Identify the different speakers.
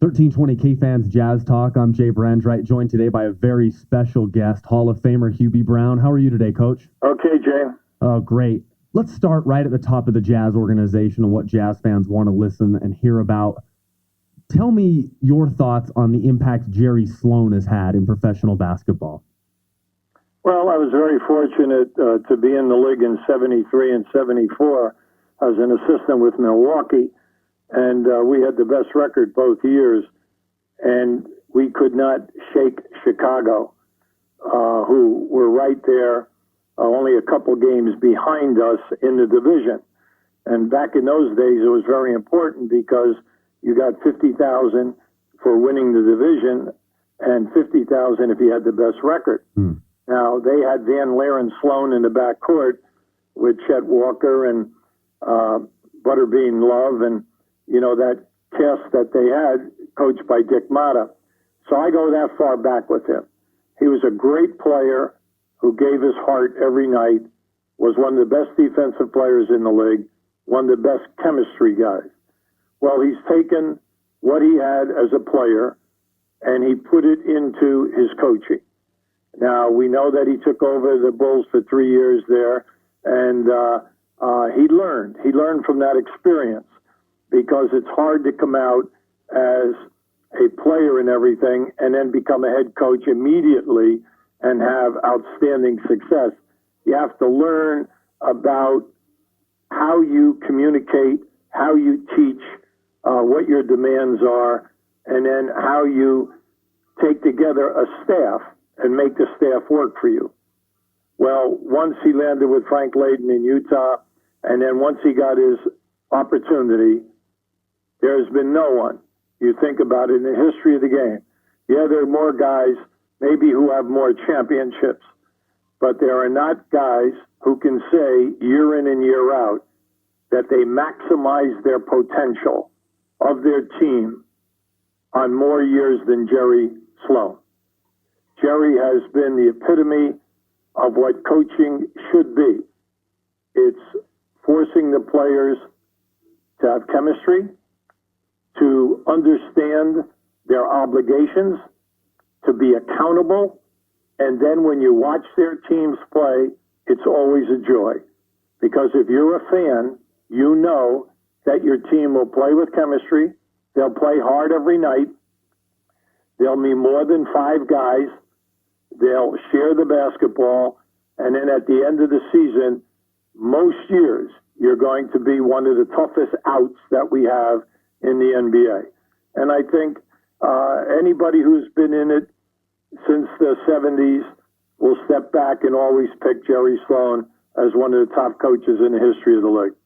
Speaker 1: 1320 K-Fans Jazz Talk. I'm Jay Brandreit, joined today by a very special guest, Hall of Famer Hubie Brown. How are you today, Coach?
Speaker 2: Okay, Jay.
Speaker 1: Oh, great. Let's start right at the top of the Jazz organization and what Jazz fans want to listen and hear about. Tell me your thoughts on the impact Jerry Sloan has had in professional basketball.
Speaker 2: Well, I was very fortunate to be in the league in 73 and 74 as an assistant with Milwaukee, and we had the best record both years, and we could not shake Chicago, who were right there, only a couple games behind us in the division. And back in those days, it was very important because you got $50,000 for winning the division and $50,000 if you had the best record. Now, they had Van Leer and Sloan in the backcourt with Chet Walker and Butterbean Love and, you know, that cast that they had, coached by Dick Motta. So I go that far back with him. He was a great player who gave his heart every night, was one of the best defensive players in the league, one of the best chemistry guys. Well, he's taken what he had as a player and he put it into his coaching. Now, we know that he took over the Bulls for 3 years there, and he learned. He learned from that experience because it's hard to come out as a player and everything and then become a head coach immediately and have outstanding success. You have to learn about how you communicate, how you teach, what your demands are, and then how you take together a staff and make the staff work for you. Well, once he landed with Frank Layden in Utah, and then once he got his opportunity, there's been no one, you think about it, in the history of the game. Yeah, there are more guys maybe who have more championships, but there are not guys who can say year in and year out that they maximize their potential of their team on more years than Jerry Sloan. Jerry has been the epitome of what coaching should be. It's forcing the players to have chemistry, to understand their obligations, to be accountable, and then when you watch their teams play, it's always a joy. Because if you're a fan, you know that your team will play with chemistry, they'll play hard every night, there'll be more than 5 guys, they'll share the basketball, and then at the end of the season, most years, you're going to be one of the toughest outs that we have in the NBA. And I think anybody who's been in it since the 70s will step back and always pick Jerry Sloan as one of the top coaches in the history of the league.